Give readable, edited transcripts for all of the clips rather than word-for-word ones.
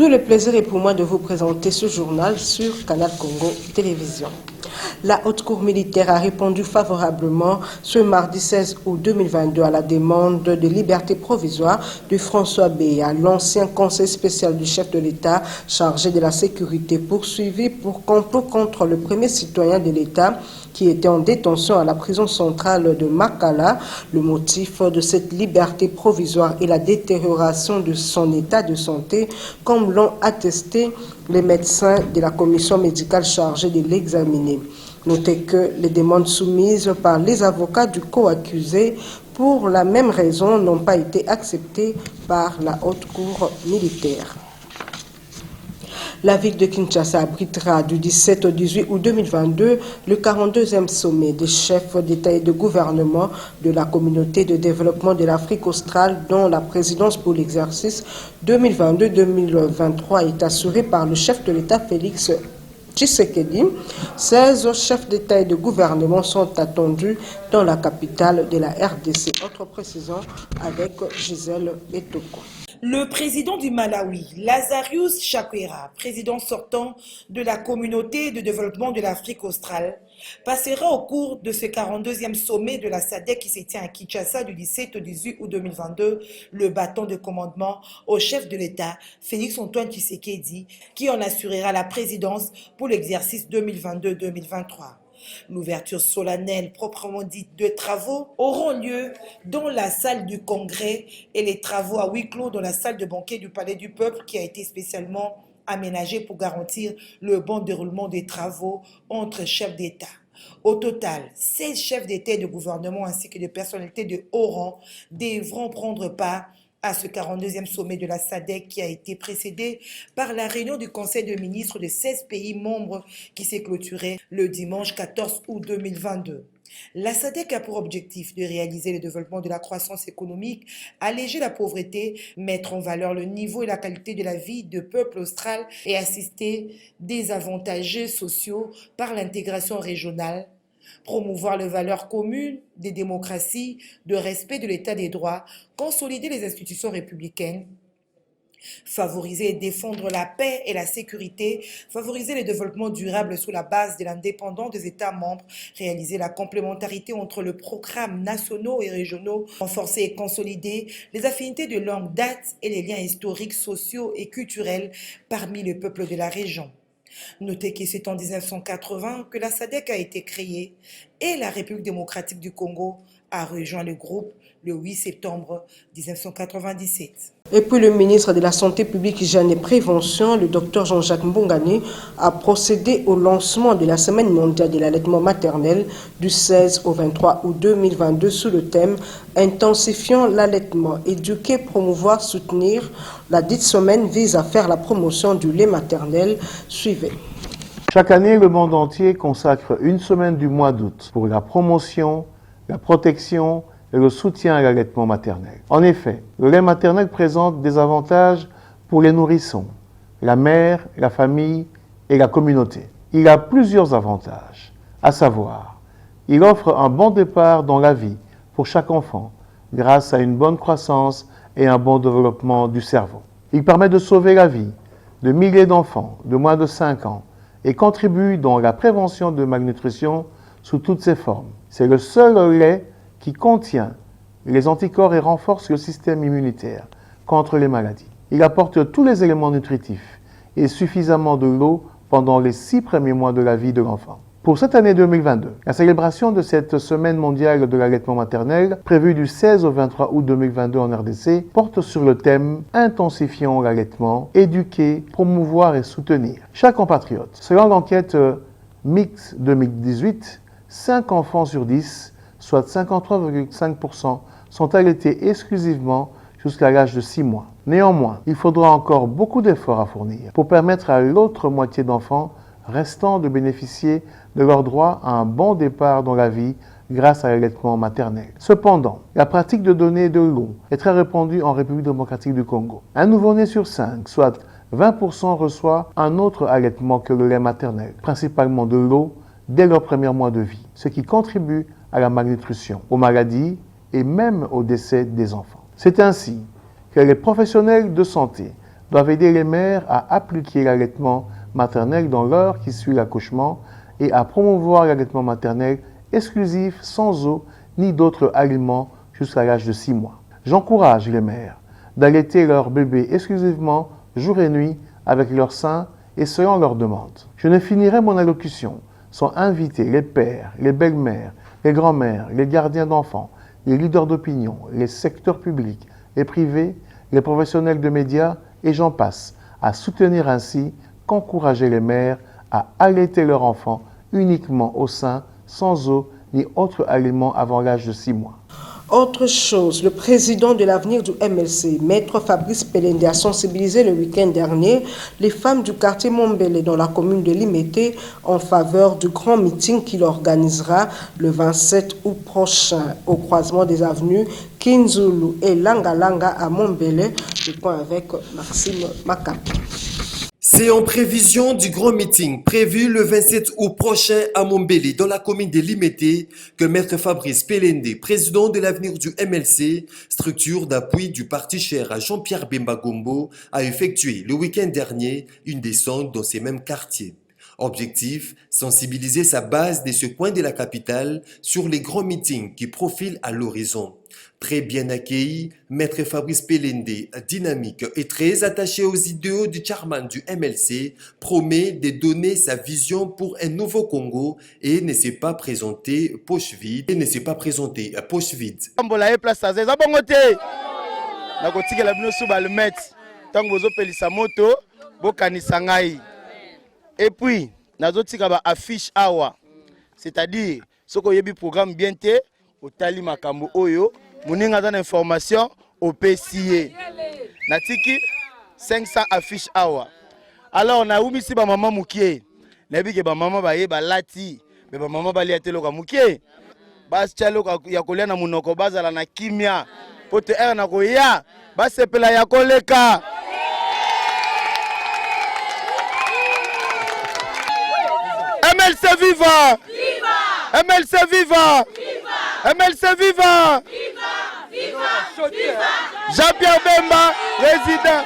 Tout le plaisir est pour moi de vous présenter ce journal sur Canal Congo Télévision. La Haute Cour militaire a répondu favorablement ce mardi 16 août 2022 à la demande de liberté provisoire de François Béa, l'ancien conseil spécial du chef de l'État chargé de la sécurité, poursuivi pour complot contre le premier citoyen de l'État qui était en détention à la prison centrale de Makala. Le motif de cette liberté provisoire est la détérioration de son état de santé, comme l'ont attesté les médecins de la commission médicale chargée de l'examiner. Notez que les demandes soumises par les avocats du co-accusé pour la même raison n'ont pas été acceptées par la Haute Cour militaire. La ville de Kinshasa abritera du 17 au 18 août 2022 le 42e sommet des chefs d'État et de gouvernement de la communauté de développement de l'Afrique australe, dont la présidence pour l'exercice 2022-2023 est assurée par le chef de l'État Félix Tshisekedi. 16 chefs d'État et de gouvernement sont attendus dans la capitale de la RDC. Autre précision avec Gisèle Etoko. Le président du Malawi, Lazarus Chakwera, président sortant de la communauté de développement de l'Afrique australe, passera au cours de ce 42e sommet de la SADC qui se tient à Kinshasa du 17 au 18 août 2022 le bâton de commandement au chef de l'État, Félix Antoine Tshisekedi, qui en assurera la présidence pour l'exercice 2022-2023. L'ouverture solennelle proprement dite de travaux auront lieu dans la salle du congrès et les travaux à huis clos dans la salle de banquet du Palais du Peuple qui a été spécialement aménagée pour garantir le bon déroulement des travaux entre chefs d'État. Au total, 16 chefs d'État et de gouvernement ainsi que des personnalités de haut rang devront prendre part à ce 42e sommet de la SADC qui a été précédé par la réunion du Conseil de ministres de 16 pays membres qui s'est clôturée le dimanche 14 août 2022. La SADC a pour objectif de réaliser le développement de la croissance économique, alléger la pauvreté, mettre en valeur le niveau et la qualité de la vie du peuple austral et assister des avantagés sociaux par l'intégration régionale, promouvoir les valeurs communes des démocraties, de respect de l'état des droits, consolider les institutions républicaines, favoriser et défendre la paix et la sécurité, favoriser le développement durable sous la base de l'indépendance des États membres, réaliser la complémentarité entre les programmes nationaux et régionaux, renforcer et consolider les affinités de longue date et les liens historiques, sociaux et culturels parmi les peuples de la région. Notez que c'est en 1980 que la SADC a été créée et la République démocratique du Congo a rejoint le groupe le 8 septembre 1997. Et puis le ministre de la Santé publique, Hygiène et Prévention, le docteur Jean-Jacques Mbongani, a procédé au lancement de la Semaine mondiale de l'allaitement maternel du 16 au 23 août 2022 sous le thème « Intensifiant l'allaitement, éduquer, promouvoir, soutenir ». La dite semaine vise à faire la promotion du lait maternel. Suivez. Chaque année, le monde entier consacre une semaine du mois d'août pour la promotion, la protection et le soutien à l'allaitement maternel. En effet, le lait maternel présente des avantages pour les nourrissons, la mère, la famille et la communauté. Il a plusieurs avantages, à savoir, il offre un bon départ dans la vie pour chaque enfant grâce à une bonne croissance et un bon développement du cerveau. Il permet de sauver la vie de milliers d'enfants de moins de 5 ans et contribue dans la prévention de malnutrition sous toutes ses formes. C'est le seul lait qui contient les anticorps et renforce le système immunitaire contre les maladies. Il apporte tous les éléments nutritifs et suffisamment de l'eau pendant les 6 premiers mois de la vie de l'enfant. Pour cette année 2022, la célébration de cette semaine mondiale de l'allaitement maternel, prévue du 16 au 23 août 2022 en RDC, porte sur le thème « Intensifions l'allaitement, éduquer, promouvoir et soutenir ». Chaque compatriote, selon l'enquête Mix 2018, 5 enfants sur 10, soit 53,5%, sont allaités exclusivement jusqu'à l'âge de 6 mois. Néanmoins, il faudra encore beaucoup d'efforts à fournir pour permettre à l'autre moitié d'enfants restants de bénéficier de leur droit à un bon départ dans la vie grâce à l'allaitement maternel. Cependant, la pratique de donner de l'eau est très répandue en République démocratique du Congo. Un nouveau-né sur 5, soit 20%, reçoit un autre allaitement que le lait maternel, principalement de l'eau, dès leurs premiers mois de vie, ce qui contribue à la malnutrition, aux maladies et même au décès des enfants. C'est ainsi que les professionnels de santé doivent aider les mères à appliquer l'allaitement maternel dans l'heure qui suit l'accouchement et à promouvoir l'allaitement maternel exclusif sans eau ni d'autres aliments jusqu'à l'âge de 6 mois. J'encourage les mères d'allaiter leur bébé exclusivement jour et nuit avec leur sein et selon leur demande. Je ne finirai mon allocution sans inviter les pères, les belles-mères, les grands-mères, les gardiens d'enfants, les leaders d'opinion, les secteurs publics et privés, les professionnels de médias et j'en passe, à soutenir ainsi qu'encourager les mères à allaiter leurs enfants uniquement au sein, sans eau ni autre aliment avant l'âge de 6 mois. Autre chose, le président de l'avenir du MLC, Maître Fabrice Pelende, a sensibilisé le week-end dernier les femmes du quartier Mombele dans la commune de Limete en faveur du grand meeting qu'il organisera le 27 août prochain au croisement des avenues Kinzulu et Langalanga à Mombele. Je point avec Maxime Macap. C'est en prévision du grand meeting prévu le 27 août prochain à Mombele, dans la commune de Limete, que Maître Fabrice Pelende, président de l'avenir du MLC, structure d'appui du parti cher à Jean-Pierre Bemba Gombo, a effectué le week-end dernier une descente dans ces mêmes quartiers. Objectif, sensibiliser sa base de ce coin de la capitale sur les grands meetings qui profilent à l'horizon. Très bien accueilli, Maître Fabrice Pelende, dynamique et très attaché aux idéaux du chairman du MLC, promet de donner sa vision pour un nouveau Congo et ne s'est pas présenté poche vide. Et puis, nazotika ba affiche awa, c'est-à-dire ce qu'on y a programme bien té, au tali makambo oyo, muninga dans information au PCA. Natiki 500 affiches awa. Alors on a oumi si ba maman mukie, nabi ke ba maman ba ye ba lati, be ba maman ba liate loka mukie. Bas chalo ya kolia na munoko bazala na kimia, pote er na koya, ba sepela ya koleka. MLC viva! Viva! MLC viva! Viva! MLC viva! Viva! Viva! Viva! Jean-Pierre Bemba, président.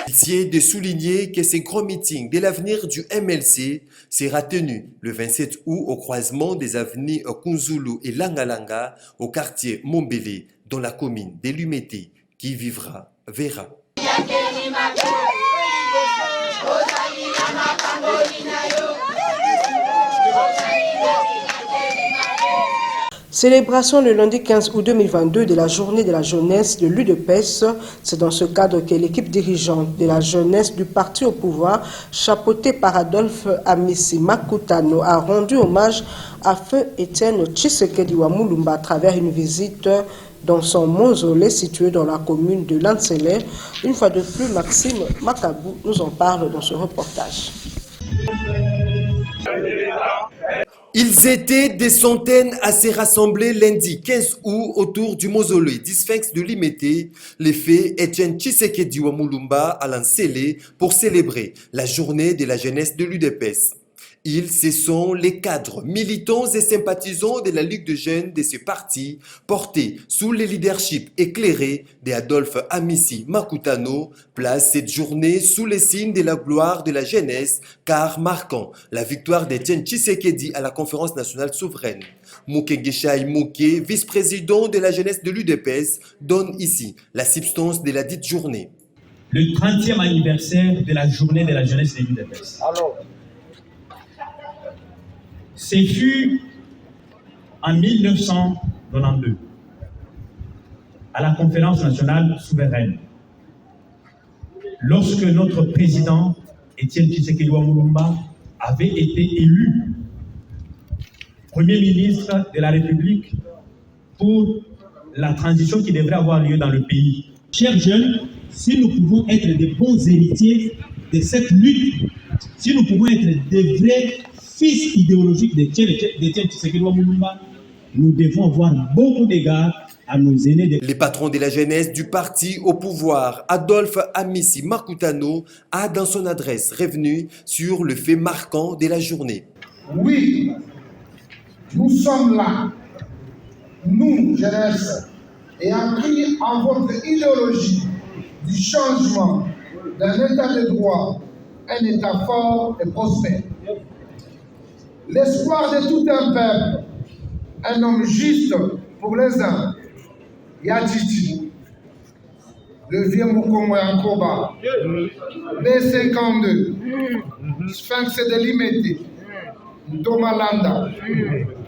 C'est de souligner que ce grand meeting de l'avenir du MLC sera tenu le 27 août au croisement des avenues Kunzulu et Langalanga au quartier Mombele dans la commune de Limete. Qui vivra, verra. Célébration le lundi 15 août 2022 de la journée de la jeunesse de l'UDPS. C'est dans ce cadre que l'équipe dirigeante de la jeunesse du parti au pouvoir, chapeautée par Adolphe Amissi Makutano, a rendu hommage à feu Étienne Tshisekedi Wamulumba à travers une visite dans son mausolée situé dans la commune de Lansele. Une fois de plus, Maxime Makabou nous en parle dans ce reportage. Ils étaient des centaines à se rassembler lundi 15 août autour du mausolée du Sphinx de Limete, les faits Étienne Tshisekedi Wamulumba à Lansele pour célébrer la journée de la jeunesse de l'UDPS. Ils, ce sont les cadres militants et sympathisants de la Ligue de jeunes de ce parti, portés sous le leadership éclairé d'Adolphe Amissi Makutano, place cette journée sous les signes de la gloire de la jeunesse, car marquant la victoire d'Étienne Tshisekedi à la conférence nationale souveraine. Mukengeshaï Mouké, vice-président de la jeunesse de l'UDPS, donne ici la substance de la dite journée. Le 30e anniversaire de la journée de la jeunesse de l'UDPS. Ce fut en 1992, à la conférence nationale souveraine, lorsque notre président, Étienne Tshisekedi Wamulumba, avait été élu Premier ministre de la République pour la transition qui devrait avoir lieu dans le pays. Chers jeunes, si nous pouvons être des bons héritiers de cette lutte, si nous pouvons être des vrais fils idéologiques d'Étienne Tshisekedi Wamulumba, nous devons avoir beaucoup d'égards à nos aînés. Les patrons de la jeunesse du parti au pouvoir, Adolphe Amissi Makutano, a dans son adresse revenu sur le fait marquant de la journée. Oui, nous sommes là, nous, jeunesse, ayant pris en votre idéologie du changement d'un état de droit, un état fort et prospère. L'espoir de tout un peuple, un homme juste pour les uns, Yadjiti, le vieux Mukongo Yankoba, B52, Sphinx de Limete, Ndomalanda,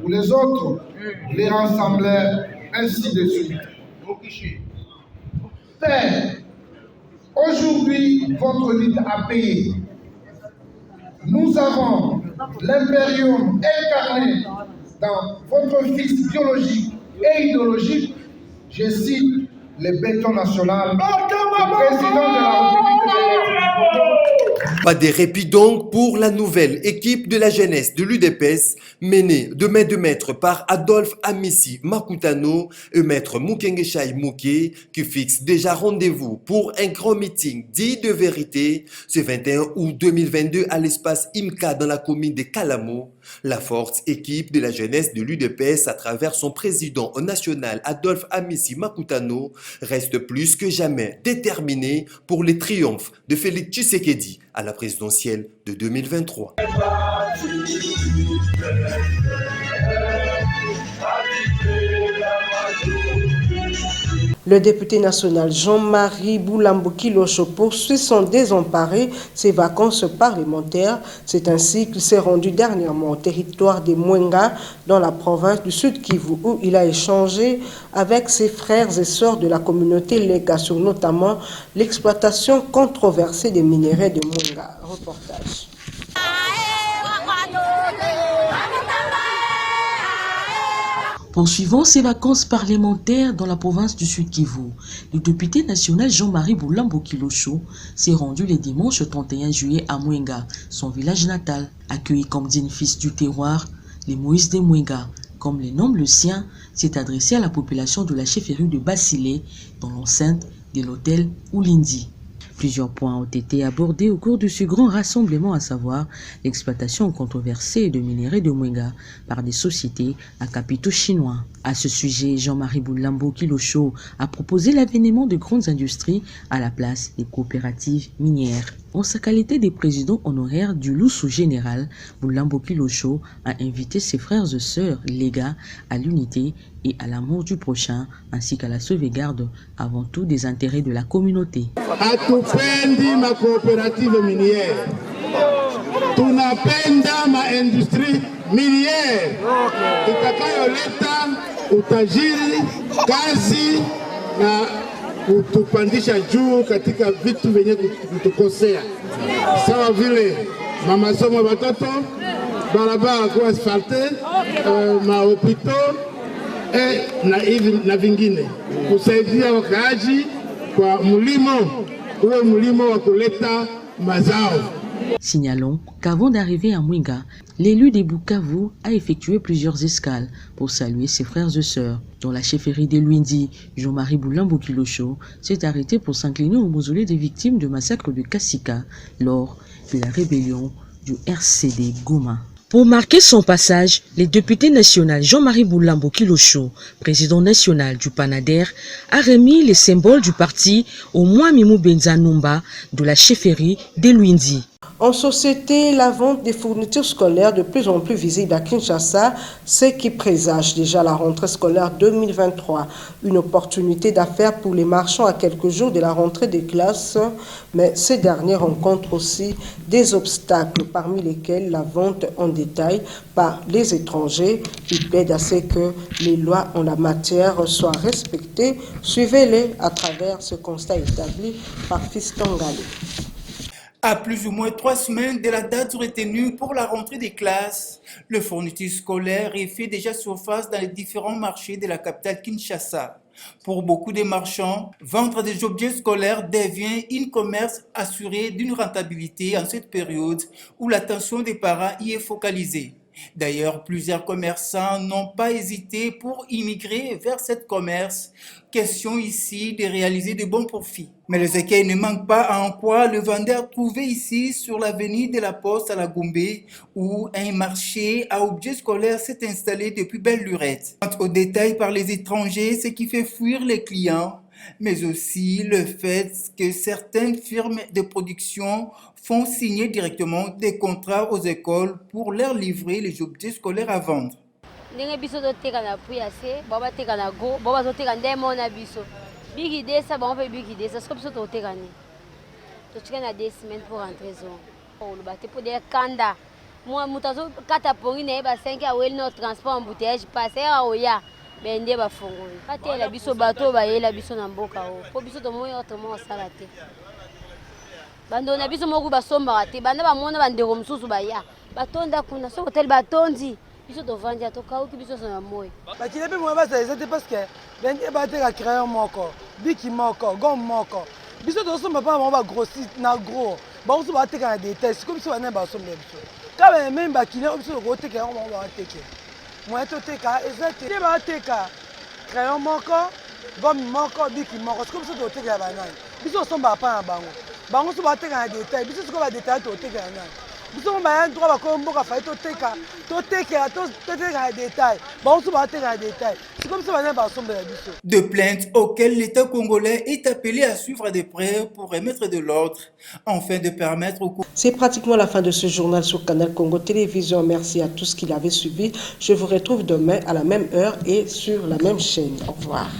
pour les autres, les rassembleurs, ainsi de suite. Père, aujourd'hui, votre lutte a payé. Nous avons l'impérium incarné dans votre fils biologique et idéologique, je cite le béton national, le président de la République. Pas de répit donc pour la nouvelle équipe de la jeunesse de l'UDPS menée de main de maître par Adolphe Amissi Makutano et maître Mukengeshaï Mouké qui fixe déjà rendez-vous pour un grand meeting dit de vérité ce 21 août 2022 à l'espace IMCA dans la commune de Kalamo. La forte équipe de la jeunesse de l'UDPS à travers son président national Adolphe Amissi Makutano reste plus que jamais déterminée pour les triomphes de Félix Tshisekedi à la présidentielle de 2023. Le député national Jean-Marie Boulambo-Kilosho poursuit sans désemparer ses vacances parlementaires. C'est ainsi qu'il s'est rendu dernièrement au territoire des Mwenga, dans la province du Sud Kivu, où il a échangé avec ses frères et sœurs de la communauté Lega sur notamment l'exploitation controversée des minerais de Mwenga. Reportage. Poursuivant ses vacances parlementaires dans la province du Sud Kivu, le député national Jean-Marie Boulambo-Kilosho s'est rendu le dimanche 31 juillet à Mwenga, son village natal. Accueilli comme digne fils du terroir, les Moïse de Mwenga, comme les nomme le sien, s'est adressé à la population de la chefferie de Bassilé, dans l'enceinte de l'hôtel Oulindi. Plusieurs points ont été abordés au cours de ce grand rassemblement, à savoir l'exploitation controversée de minerais de Mwenga par des sociétés à capitaux chinois. À ce sujet, Jean-Marie Boulambo-Kilosho a proposé l'avènement de grandes industries à la place des coopératives minières. En sa qualité de président honoraire du Loussou général, Boulambo-Kilosho a invité ses frères et sœurs Lega à l'unité et à l'amour du prochain, ainsi qu'à la sauvegarde avant tout des intérêts de la communauté. Hatupendi ma coopérative minière, tunapenda ma industrie minière itakayoleta utajiri, kazi na kutupandisha juu katika vitu vyenye kutukosea, sawa vile masomo ya watoto, barabara kuwa asfalte, mahopito na vingine, kusaidia wakaaji kwa mlimo, uwe mlimo wa kuleta mazao. Signalons qu'avant d'arriver à Mwenga, l'élu des Bukavu a effectué plusieurs escales pour saluer ses frères et sœurs. Dans la chefferie de Luindi, Jean-Marie Boulambo-Kilosho s'est arrêté pour s'incliner au mausolée des victimes du massacre de Kassika lors de la rébellion du RCD Goma. Pour marquer son passage, le député national Jean-Marie Boulambo-Kilosho, président national du PANADER, a remis les symboles du parti au Mwamimou Benzanumba de la chefferie de Luindi. En société, la vente des fournitures scolaires de plus en plus visible à Kinshasa, ce qui présage déjà la rentrée scolaire 2023. Une opportunité d'affaires pour les marchands à quelques jours de la rentrée des classes, mais ces derniers rencontrent aussi des obstacles, parmi lesquels la vente en détail par les étrangers. Ils plaident à ce que les lois en la matière soient respectées. Suivez-les à travers ce constat établi par Fiston Galé. À plus ou moins 3 semaines de la date retenue pour la rentrée des classes, le fourniture scolaire est fait déjà surface dans les différents marchés de la capitale Kinshasa. Pour beaucoup de marchands, vendre des objets scolaires devient un commerce assuré d'une rentabilité en cette période où l'attention des parents y est focalisée. D'ailleurs, plusieurs commerçants n'ont pas hésité pour immigrer vers ce commerce. Question ici de réaliser de bons profits. Mais les écueils ne manquent pas à en croire le vendeur trouvé ici sur l'avenue de la Poste à la Gombe, où un marché à objets scolaires s'est installé depuis belle lurette. Quant au détail par les étrangers, ce qui fait fuir les clients, mais aussi le fait que certaines firmes de production font signer directement des contrats aux écoles pour leur livrer les objets scolaires à vendre. Ndenge biso toteka na puase baba teka na go baba toteka ndemo na biso bigi desa ba on peut bigi desa ce que biso toteka ni totika na 2 semaines pour rentrer zone on le batte pour des kanda moi mutazo kata pongi na ba 5 a wel no transport embouteillage passer a oya bende ba fongoli kate la biso bato ba yela biso na mboka o po biso to moyo autrement sala te bando na biso moku ba somba te banda ba mona bandeko mususu ba ya batonda kuna so hotel batondi biso tovandi atokauki biso na moyo bakile pe moyo basalisa te parce que bende bateka crayon moko biki moko gomme moko biso tosomba mpa bango bagrossit na gros bango so bateka na détail siko biso bana basomba biso ka même bakile oyo biso tokoteka yango bango bakateke moye toteka eza te bateka crayon moko gomme moko biki moko siko biso toteka ya banani biso tosomba mpa na bango bango so bateka na détail biso siko badétail toteka ya nani. De plaintes auxquelles l'État congolais est appelé à suivre de près pour remettre de l'ordre, afin de permettre au... C'est pratiquement la fin de ce journal sur Canal Congo Télévision. Merci à tous qui l'avaient suivi. Je vous retrouve demain à la même heure et sur la même chaîne. Au revoir.